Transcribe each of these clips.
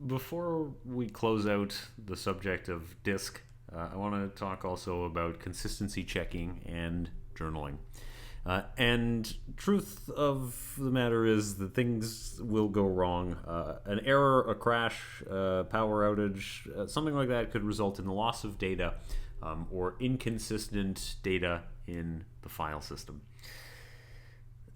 Before we close out the subject of disk, I want to talk also about consistency checking and journaling. And truth of the matter is that things will go wrong. An error, a crash, power outage, something like that could result in the loss of data or inconsistent data in the file system.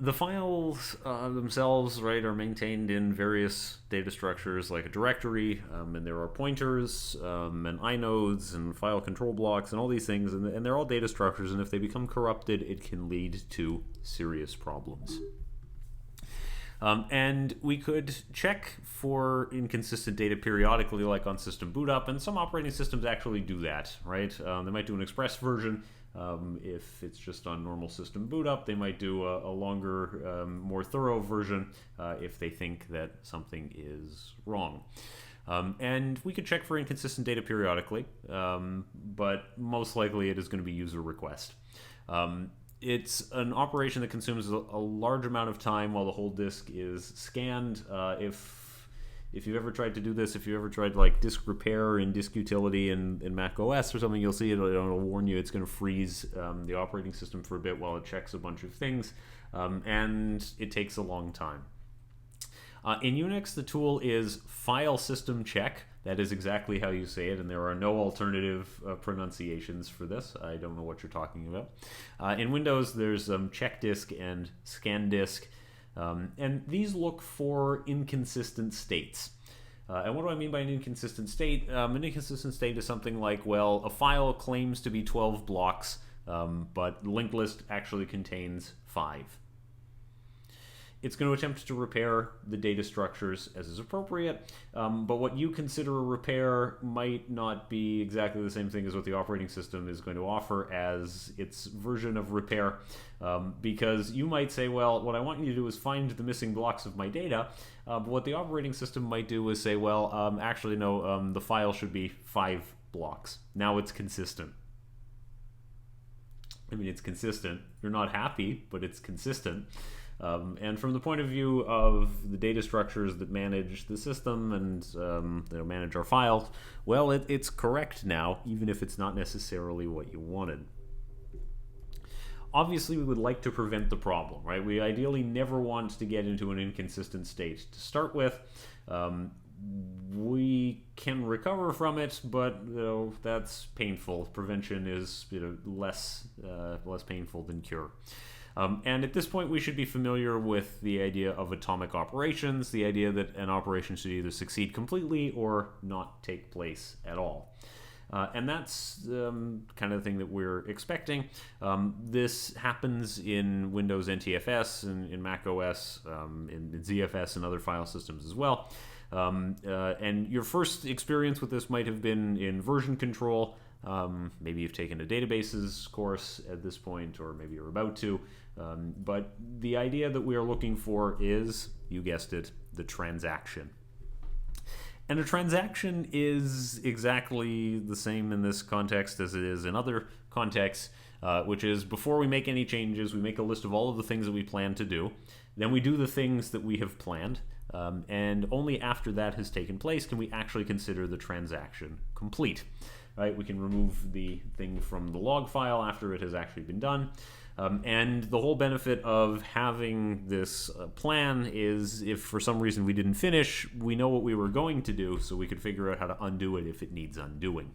The files themselves, right, are maintained in various data structures like a directory, and there are pointers and inodes and file control blocks and all these things, and they're all data structures, and if they become corrupted, it can lead to serious problems. And we could check for inconsistent data periodically, like on system boot up, and some operating systems actually do that, right? They might do an express version. If it's just on normal system boot up, they might do a longer, more thorough version if they think that something is wrong. And we could check for inconsistent data periodically, but most likely it is going to be user request. It's an operation that consumes a large amount of time while the whole disk is scanned. If you've ever tried to do this, if you ever tried like disk repair in disk utility in Mac OS or something, you'll see it'll warn you it's going to freeze the operating system for a bit while it checks a bunch of things, and it takes a long time. In Unix, the tool is file system check. That is exactly how you say it, and there are no alternative pronunciations for this. I don't know what you're talking about. In Windows, there's check disk and scan disk, and these look for inconsistent states. And what do I mean by an inconsistent state? An inconsistent state is something like, well, a file claims to be 12 blocks, but the linked list actually contains 5. It's going to attempt to repair the data structures as is appropriate, but what you consider a repair might not be exactly the same thing as what the operating system is going to offer as its version of repair, because you might say, well, what I want you to do is find the missing blocks of my data, but what the operating system might do is say, well, actually no, the file should be 5 blocks. Now it's consistent. I mean, it's consistent. You're not happy, but it's consistent. And from the point of view of the data structures that manage the system and manage our files, well, it's correct now, even if it's not necessarily what you wanted. Obviously, we would like to prevent the problem, right? We ideally never want to get into an inconsistent state to start with. We can recover from it, but that's painful. Prevention is less painful than cure. And at this point, we should be familiar with the idea of atomic operations, the idea that an operation should either succeed completely or not take place at all. And that's kind of the thing that we're expecting. This happens in Windows NTFS, and in Mac OS, in ZFS, and other file systems as well. And your first experience with this might have been in version control. Maybe you've taken a databases course at this point, or maybe you're about to. But the idea that we are looking for is, you guessed it, the transaction. And a transaction is exactly the same in this context as it is in other contexts, which is before we make any changes, we make a list of all of the things that we plan to do. Then we do the things that we have planned. And only after that has taken place can we actually consider the transaction complete. Right? We can remove the thing from the log file after it has actually been done. And the whole benefit of having this plan is if for some reason we didn't finish, we know what we were going to do, so we could figure out how to undo it if it needs undoing.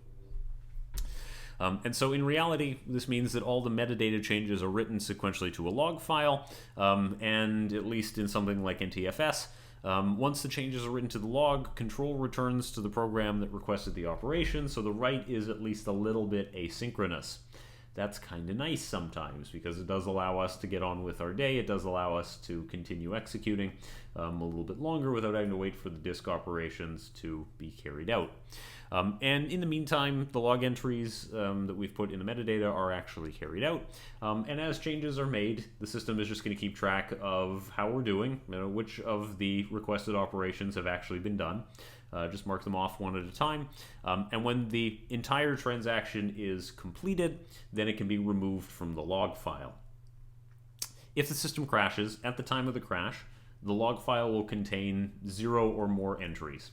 And so in reality, this means that all the metadata changes are written sequentially to a log file, and at least in something like NTFS, once the changes are written to the log, control returns to the program that requested the operation, so the write is at least a little bit asynchronous. That's kind of nice sometimes because it does allow us to get on with our day. It does allow us to continue executing a little bit longer without having to wait for the disk operations to be carried out. And in the meantime, the log entries that we've put in the metadata are actually carried out. And as changes are made, the system is just going to keep track of how we're doing, which of the requested operations have actually been done. Just mark them off one at a time. And when the entire transaction is completed, then it can be removed from the log file. If the system crashes, at the time of the crash, the log file will contain 0 or more entries.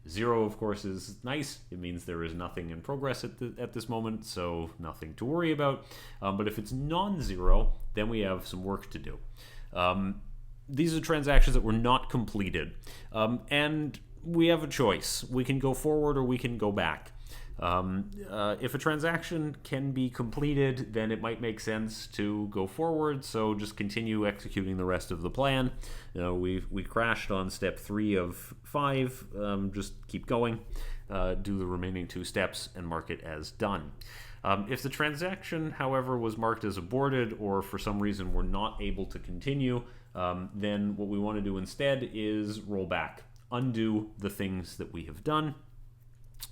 0, of course, is nice. It means there is nothing in progress at this moment, so nothing to worry about. But if it's non-zero, then we have some work to do. These are transactions that were not completed, and we have a choice. We can go forward or we can go back. If a transaction can be completed, then it might make sense to go forward, so just continue executing the rest of the plan. We crashed on step 3 of 5, just keep going, do the remaining 2 steps, and mark it as done. If the transaction, however, was marked as aborted, or for some reason we're not able to continue, then what we want to do instead is roll back, undo the things that we have done.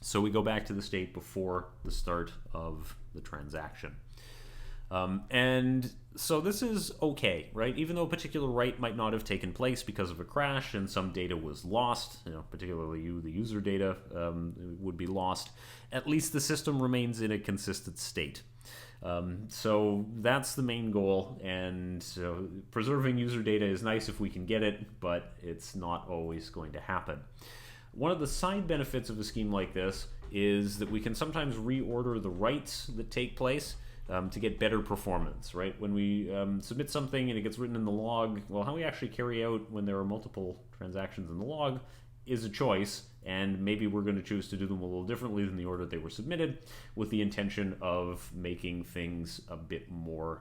So we go back to the state before the start of the transaction. And so this is okay, right? Even though a particular write might not have taken place because of a crash and some data was lost, particularly the user data would be lost, at least the system remains in a consistent state. So that's the main goal, and preserving user data is nice if we can get it, but it's not always going to happen. One of the side benefits of a scheme like this is that we can sometimes reorder the writes that take place to get better performance, right? When we submit something and it gets written in the log, well, how we actually carry out when there are multiple transactions in the log is a choice, and maybe we're going to choose to do them a little differently than the order they were submitted, with the intention of making things a bit more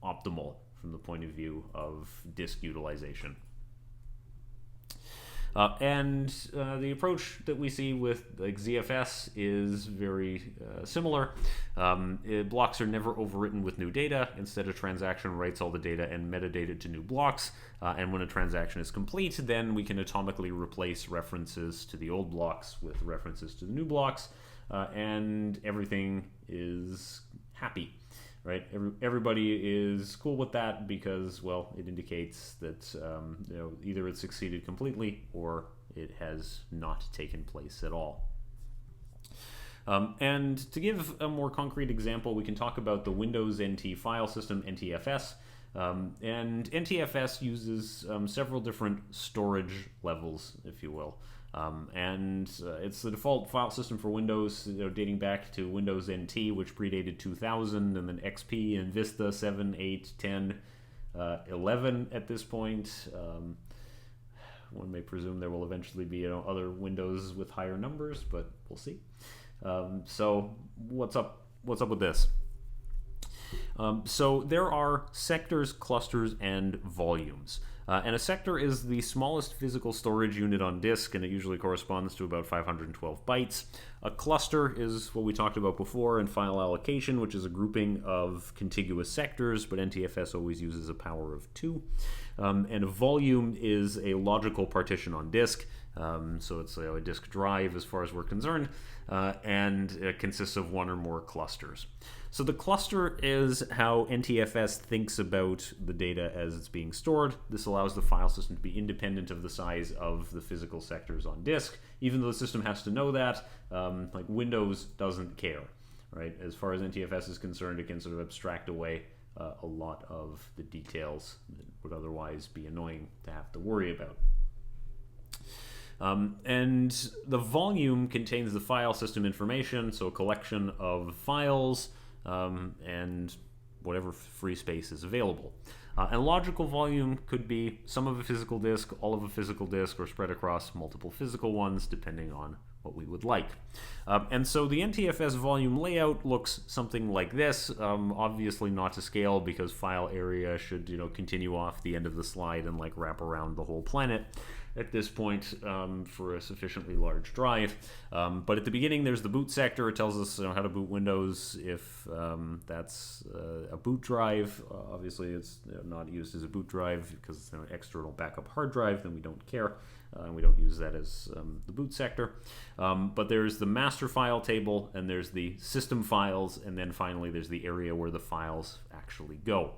optimal from the point of view of disk utilization. And the approach that we see with like ZFS is very similar. Blocks are never overwritten with new data. Instead, a transaction writes all the data and metadata to new blocks. And when a transaction is complete, then we can atomically replace references to the old blocks with references to the new blocks. And everything is happy. Right? Everybody is cool with that because, well, it indicates that either it succeeded completely or it has not taken place at all. And to give a more concrete example, we can talk about the Windows NT file system, NTFS. And NTFS uses several different storage levels, if you will. It's the default file system for Windows, dating back to Windows NT, which predated 2000, and then XP and Vista 7, 8, 10, 11 at this point. One may presume there will eventually be other Windows with higher numbers, but we'll see. So what's up with this? So there are sectors, clusters, and volumes. And a sector is the smallest physical storage unit on disk, and it usually corresponds to about 512 bytes. A cluster is what we talked about before in file allocation, which is a grouping of contiguous sectors, but NTFS always uses a power of 2. And a volume is a logical partition on disk, so it's a disk drive as far as we're concerned, and it consists of one or more clusters. So the cluster is how NTFS thinks about the data as it's being stored. This allows the file system to be independent of the size of the physical sectors on disk, even though the system has to know that. Like Windows doesn't care, right? As far as NTFS is concerned, it can sort of abstract away a lot of the details that would otherwise be annoying to have to worry about. And the volume contains the file system information, so a collection of files, and whatever free space is available. And logical volume could be some of a physical disk, all of a physical disk, or spread across multiple physical ones, depending on what we would like. And so the NTFS volume layout looks something like this, obviously not to scale because file area should continue off the end of the slide and like wrap around the whole planet at this point for a sufficiently large drive. But at the beginning there's the boot sector. It tells us how to boot Windows if that's a boot drive. Obviously it's not used as a boot drive because it's an external backup hard drive, then we don't care. And we don't use that as the boot sector. But there's the master file table, and there's the system files, and then finally there's the area where the files actually go.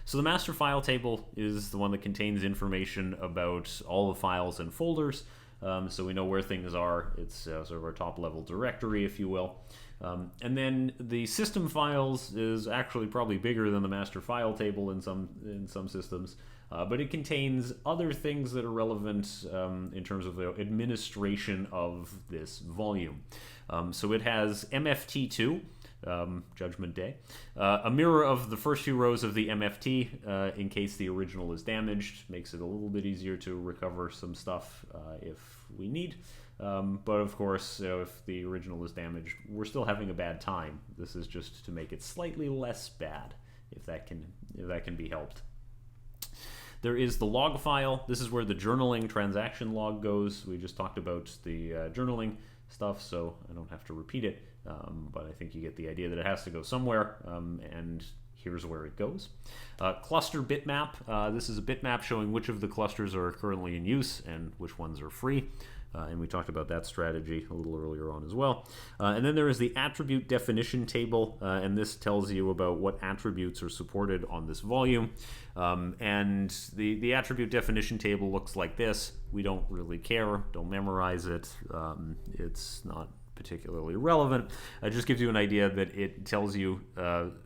So the master file table is the one that contains information about all the files and folders, so we know where things are. It's sort of our top level directory, if you will. And then the system files is actually probably bigger than the master file table in some systems. but it contains other things that are relevant in terms of the administration of this volume. So it has MFT2, Judgment Day, a mirror of the first few rows of the MFT in case the original is damaged. Makes it a little bit easier to recover some stuff if we need. But of course, if the original is damaged, we're still having a bad time. This is just to make it slightly less bad, if that can be helped. There is the log file. This is where the journaling transaction log goes. We just talked about the journaling stuff, so I don't have to repeat it, but I think you get the idea that it has to go somewhere, and here's where it goes. Cluster bitmap. This is a bitmap showing which of the clusters are currently in use and which ones are free. And we talked about that strategy a little earlier on as well. And then there is the attribute definition table, and this tells you about what attributes are supported on this volume. And the attribute definition table looks like this. We don't really care, don't memorize it. It's not particularly relevant. It just gives you an idea that it tells you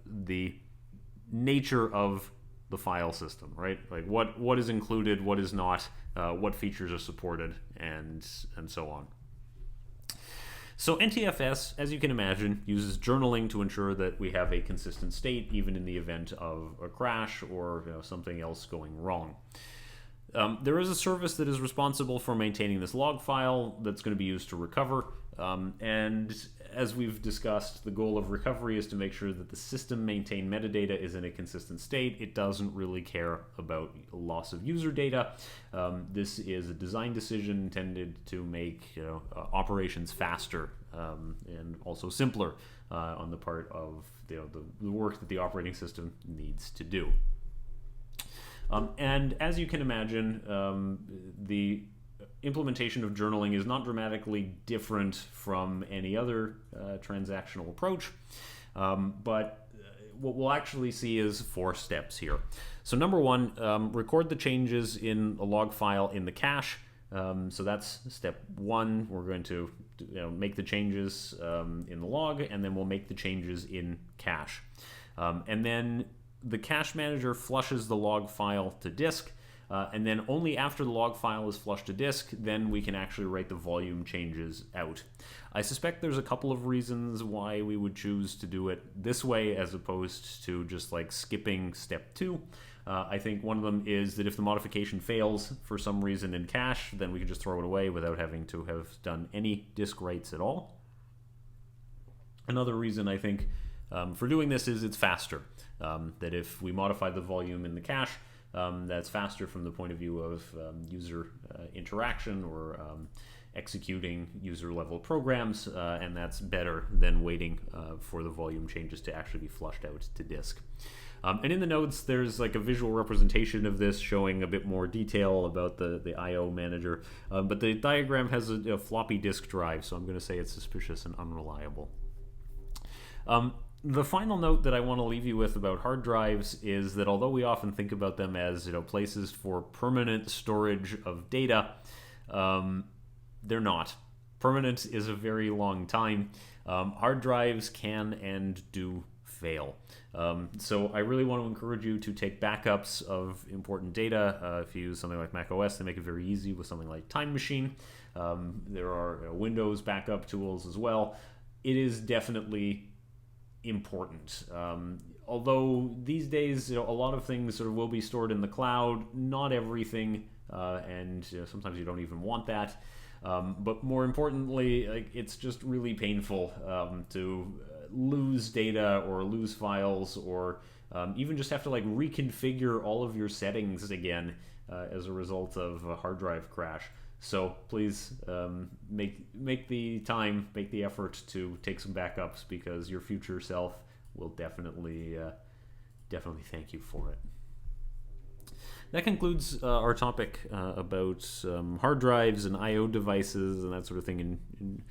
the nature of the file system, right? Like what is included, what is not, what features are supported, and so on. So NTFS, as you can imagine, uses journaling to ensure that we have a consistent state even in the event of a crash or something else going wrong. There is a service that is responsible for maintaining this log file that's going to be used to recover. And as we've discussed, the goal of recovery is to make sure that the system maintained metadata is in a consistent state. It doesn't really care about loss of user data. This is a design decision intended to make operations faster and also simpler on the part of the work that the operating system needs to do. And as you can imagine, the implementation of journaling is not dramatically different from any other transactional approach, but what we'll actually see is 4 steps here. So number 1, record the changes in a log file in the cache. So that's step 1. We're going to make the changes in the log, and then we'll make the changes in cache. And then the cache manager flushes the log file to disk, and then only after the log file is flushed to disk, then we can actually write the volume changes out. I suspect there's a couple of reasons why we would choose to do it this way as opposed to just like skipping step 2. I think one of them is that if the modification fails for some reason in cache, then we can just throw it away without having to have done any disk writes at all. Another reason I think for doing this is it's faster. That if we modify the volume in the cache, that's faster from the point of view of user interaction or executing user-level programs, and that's better than waiting for the volume changes to actually be flushed out to disk. And in the notes, there's like a visual representation of this showing a bit more detail about the I/O manager, but the diagram has a floppy disk drive, so I'm going to say it's suspicious and unreliable. The final note that I want to leave you with about hard drives is that although we often think about them as places for permanent storage of data, they're not. Permanent is a very long time. Hard drives can and do fail. So I really want to encourage you to take backups of important data. If you use something like macOS, they make it very easy with something like Time Machine. There are Windows backup tools as well. It is definitely important. Although these days a lot of things sort of will be stored in the cloud, not everything, and sometimes you don't even want that. But more importantly, it's just really painful to lose data or lose files or even just have to reconfigure all of your settings again as a result of a hard drive crash. So please make the time, make the effort to take some backups, because your future self will definitely thank you for it. That concludes our topic about hard drives and I/O devices and that sort of thing in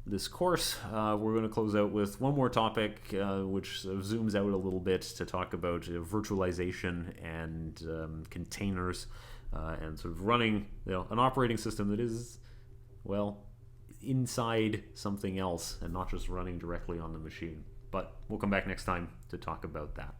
this course. We're going to close out with one more topic, which zooms out a little bit to talk about virtualization and containers. And sort of running an operating system that is, inside something else and not just running directly on the machine. But we'll come back next time to talk about that.